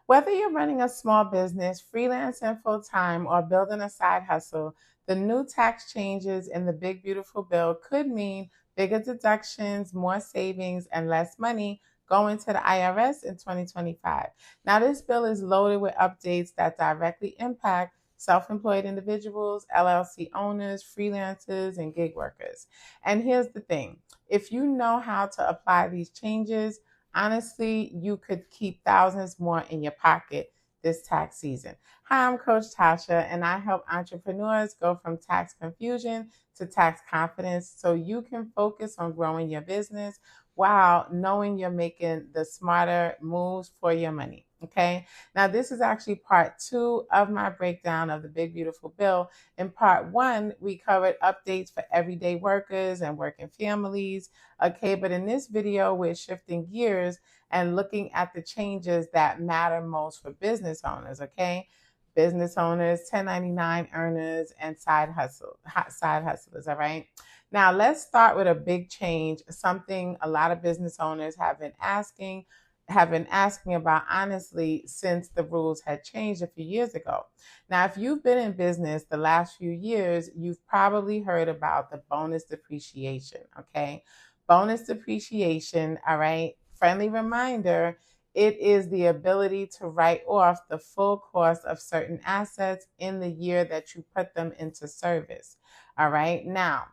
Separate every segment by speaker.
Speaker 1: Whether you're running a small business, freelancing full-time, or building a side hustle, the new tax changes in the Big Beautiful Bill could mean bigger deductions, more savings, and less money going to the IRS in 2025. Now, this bill is loaded with updates that directly impact self-employed individuals, LLC owners, freelancers, and gig workers. And here's the thing. If you know how to apply these changes, honestly, you could keep thousands more in your pocket this tax season. Hi, I'm Coach Tasha, and I help entrepreneurs go from tax confusion to tax confidence so you can focus on growing your business while knowing you're making the smarter moves for your money. Okay. Now, this is actually part 2 of my breakdown of the Big Beautiful Bill. In part 1, we covered updates for everyday workers and working families. Okay. But in this video, we're shifting gears and looking at the changes that matter most for business owners. Okay. Business owners, 1099 earners, and side hustlers. All right. Now, let's start with a big change, something a lot of business owners have been asking about, honestly, since the rules had changed a few years ago. Now, if you've been in business the last few years, you've probably heard about the bonus depreciation, okay? Bonus depreciation, all right? Friendly reminder, it is the ability to write off the full cost of certain assets in the year that you put them into service, all right? Now,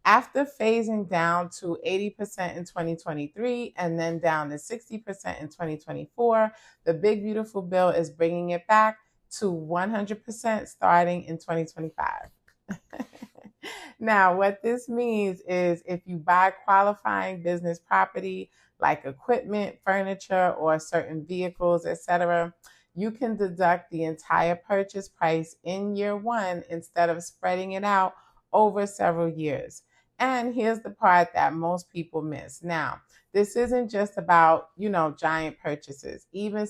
Speaker 1: after phasing down to 80% in 2023 and then down to 60% in 2024, the Big Beautiful Bill is bringing it back to 100% starting in 2025. Now, what this means is if you buy qualifying business property like equipment, furniture, or certain vehicles, etc., you can deduct the entire purchase price in year 1 instead of spreading it out over several years. And here's the part that most people miss. Now, this isn't just about, giant purchases. Even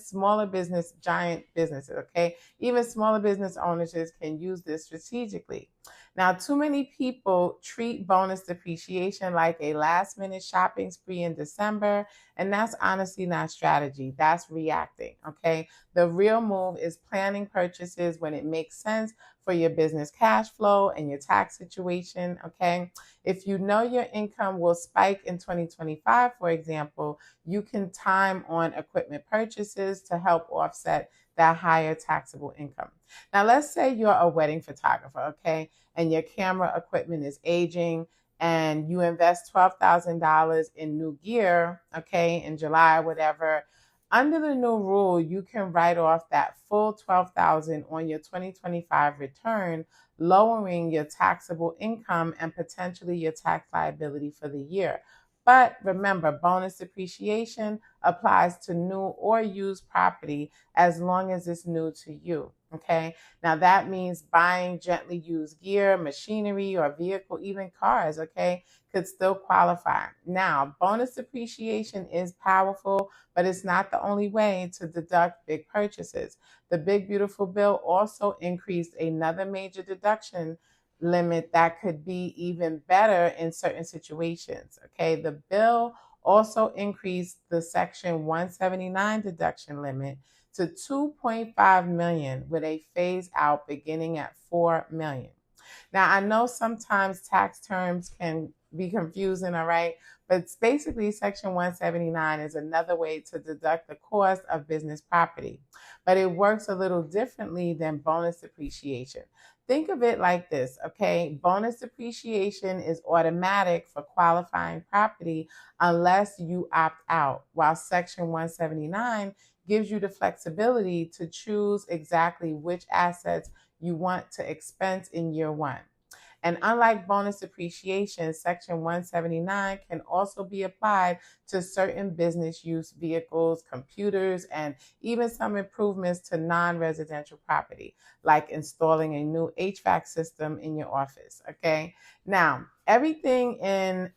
Speaker 1: giant businesses, okay? Even smaller business owners can use this strategically. Now, too many people treat bonus depreciation like a last minute shopping spree in December, and that's honestly not strategy. That's reacting, okay? The real move is planning purchases when it makes sense for your business cash flow and your tax situation, okay? If you know your income will spike in 2025, for example, you can time on equipment purchases to help offset that higher taxable income. Now, let's say you're a wedding photographer, okay, and your camera equipment is aging and you invest $12,000 in new gear, okay, in July, whatever. Under the new rule, you can write off that full $12,000 on your 2025 return, lowering your taxable income and potentially your tax liability for the year. But remember, bonus depreciation applies to new or used property as long as it's new to you. Okay. Now that means buying gently used gear, machinery, or vehicle, even cars, okay, could still qualify. Now, bonus depreciation is powerful, but it's not the only way to deduct big purchases. The Big Beautiful Bill also increased another major deduction limit that could be even better in certain situations. Okay, the bill also increased the Section 179 deduction limit to 2.5 million with a phase out beginning at 4 million. Now, I know sometimes tax terms can be confusing, all right? But it's basically Section 179 is another way to deduct the cost of business property. But it works a little differently than bonus depreciation. Think of it like this, okay? Bonus depreciation is automatic for qualifying property unless you opt out, while Section 179 gives you the flexibility to choose exactly which assets you want to expense in year 1. And unlike bonus depreciation, Section 179 can also be applied to certain business use vehicles, computers, and even some improvements to non-residential property, like installing a new HVAC system in your office, okay? Now, everything in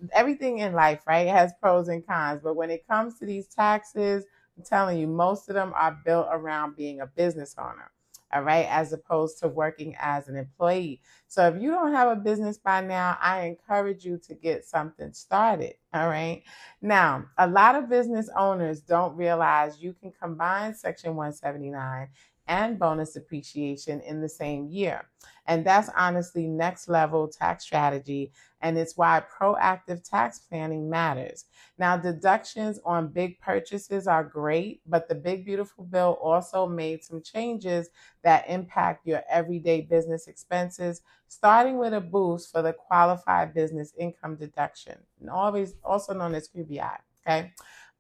Speaker 1: life, right, has pros and cons, but when it comes to these taxes, I'm telling you, most of them are built around being a business owner. all right, as opposed to working as an employee. So if you don't have a business by now, I encourage you to get something started, all right? Now, a lot of business owners don't realize you can combine Section 179 and bonus depreciation in the same year. And that's honestly next level tax strategy. And it's why proactive tax planning matters. Now, deductions on big purchases are great, but the Big Beautiful Bill also made some changes that impact your everyday business expenses, starting with a boost for the qualified business income deduction, and always also known as QBI. Okay.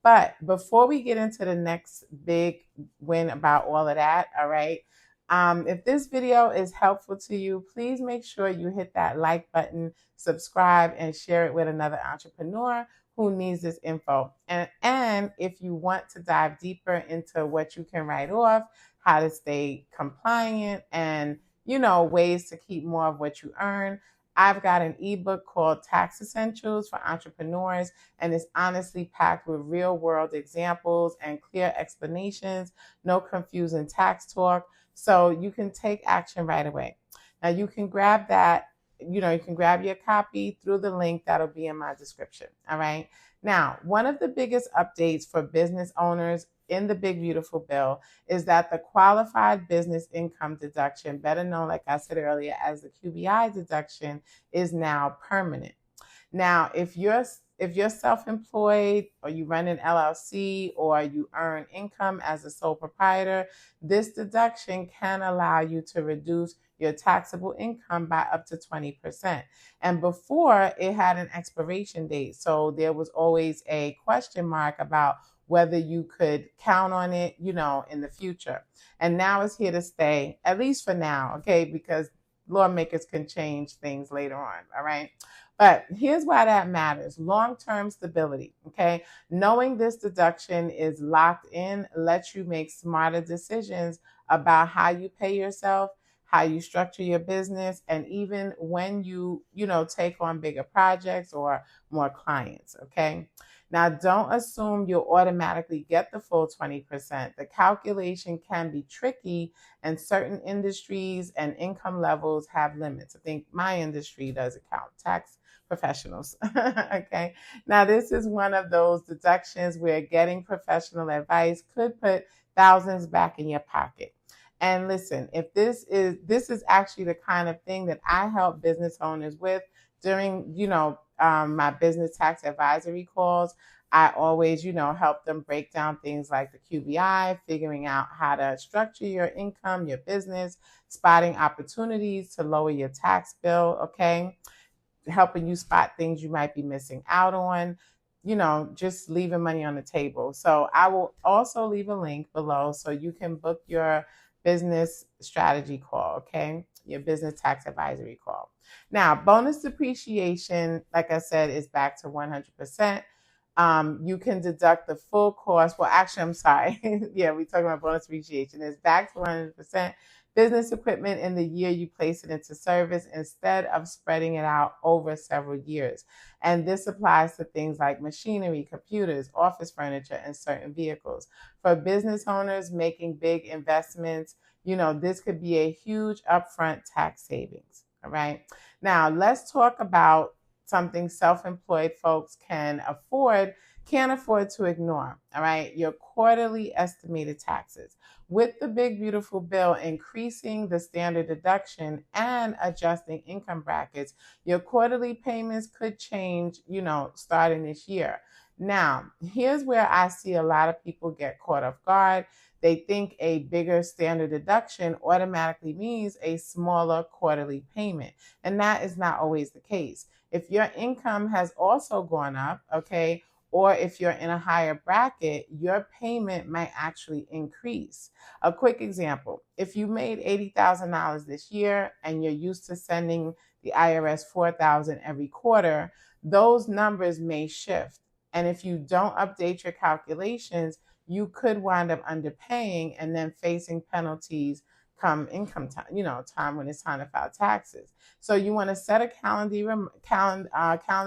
Speaker 1: But before we get into the next big win about all of that, all right, if this video is helpful to you, please make sure you hit that like button, subscribe, and share it with another entrepreneur who needs this info. And if you want to dive deeper into what you can write off, how to stay compliant, and ways to keep more of what you earn, I've got an ebook called Tax Essentials for Entrepreneurs, and it's honestly packed with real world examples and clear explanations, no confusing tax talk, so you can take action right away. Now you can grab that, you can grab your copy through the link that'll be in my description, all right? Now, one of the biggest updates for business owners in the Big Beautiful Bill is that the qualified business income deduction, better known, like I said earlier, as the QBI deduction, is now permanent. Now, if you're self-employed or you run an LLC or you earn income as a sole proprietor, this deduction can allow you to reduce your taxable income by up to 20%. And before, it had an expiration date. So there was always a question mark about whether you could count on it, in the future. And now it's here to stay, at least for now, okay? Because lawmakers can change things later on, all right? But here's why that matters. Long-term stability, okay? Knowing this deduction is locked in lets you make smarter decisions about how you pay yourself, how you structure your business, and even when you take on bigger projects or more clients, okay? Now, don't assume you'll automatically get the full 20%. The calculation can be tricky, and certain industries and income levels have limits. I think my industry doesn't count, tax professionals, okay? Now, this is one of those deductions where getting professional advice could put thousands back in your pocket. And listen, if this is actually the kind of thing that I help business owners with during, my business tax advisory calls. I always, help them break down things like the QBI, figuring out how to structure your income, your business, spotting opportunities to lower your tax bill, okay? Helping you spot things you might be missing out on, just leaving money on the table. So I will also leave a link below so you can book your business strategy call, okay? Your business tax advisory call. Now, bonus depreciation, like I said, is back to 100%. You can deduct the full cost. Well, actually, I'm sorry. Yeah, we're talking about bonus depreciation. It's back to 100% business equipment in the year you place it into service instead of spreading it out over several years. And this applies to things like machinery, computers, office furniture, and certain vehicles. For business owners making big investments, this could be a huge upfront tax savings. All right. Now, let's talk about something self-employed folks can't afford to ignore, all right? Your quarterly estimated taxes. With the Big Beautiful Bill increasing the standard deduction and adjusting income brackets, your quarterly payments could change, starting this year. Now, here's where I see a lot of people get caught off guard. They think a bigger standard deduction automatically means a smaller quarterly payment, and that is not always the case. If your income has also gone up, okay, or if you're in a higher bracket, your payment might actually increase. A quick example, if you made $80,000 this year and you're used to sending the IRS $4,000 every quarter, those numbers may shift. And if you don't update your calculations, you could wind up underpaying and then facing penalties come income time, time when it's time to file taxes. So you want to set a calendar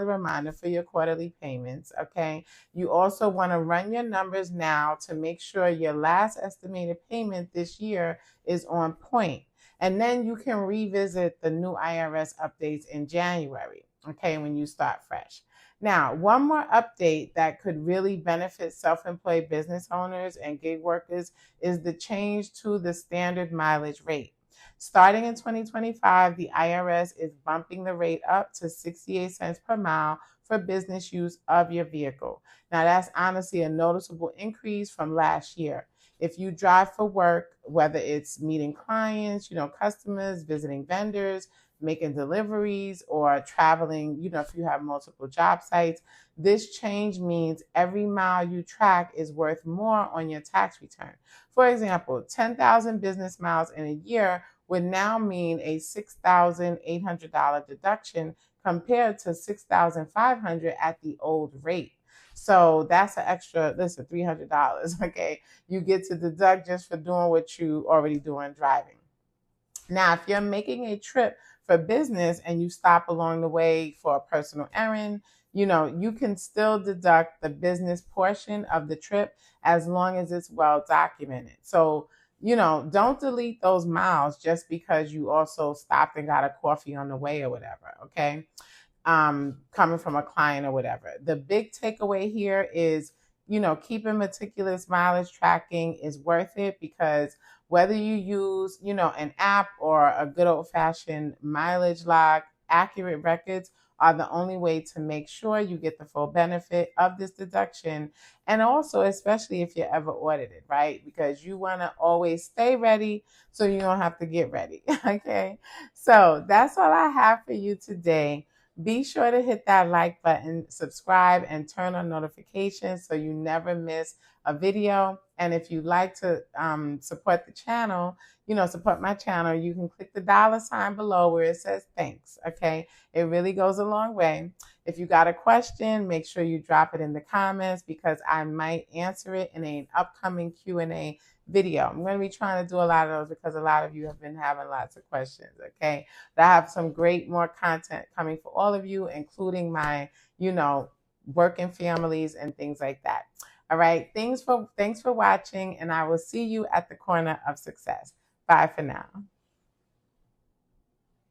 Speaker 1: reminder for your quarterly payments. Okay. You also want to run your numbers now to make sure your last estimated payment this year is on point. And then you can revisit the new IRS updates in January, okay, when you start fresh. Now, one more update that could really benefit self-employed business owners and gig workers is the change to the standard mileage rate. Starting in 2025, the IRS is bumping the rate up to 68 cents per mile for business use of your vehicle. Now, that's honestly a noticeable increase from last year. If you drive for work, whether it's meeting clients, customers, visiting vendors, making deliveries, or traveling, if you have multiple job sites, this change means every mile you track is worth more on your tax return. For example, 10,000 business miles in a year would now mean a $6,800 deduction compared to $6,500 at the old rate. So that's an extra, listen, $300, okay? You get to deduct just for doing what you already doing driving. Now, if you're making a trip for business and you stop along the way for a personal errand, you can still deduct the business portion of the trip as long as it's well documented. So, don't delete those miles just because you also stopped and got a coffee on the way or whatever, okay? Coming from a client or whatever. The big takeaway here is, keeping meticulous mileage tracking is worth it, because whether you use, an app or a good old fashioned mileage log, accurate records are the only way to make sure you get the full benefit of this deduction. And also, especially if you're ever audited, right? Because you want to always stay ready so you don't have to get ready. Okay. So that's all I have for you today. Be sure to hit that like button, subscribe, and turn on notifications so you never miss a video. And if you'd like to support the channel, support my channel, you can click the $ below where it says thanks. Okay. It really goes a long way. If you got a question, make sure you drop it in the comments, because I might answer it in an upcoming Q&A video. I'm going to be trying to do a lot of those because a lot of you have been having lots of questions. Okay. But I have some great more content coming for all of you, including my, working families and things like that. All right. Thanks for watching, and I will see you at the corner of success. Bye for now.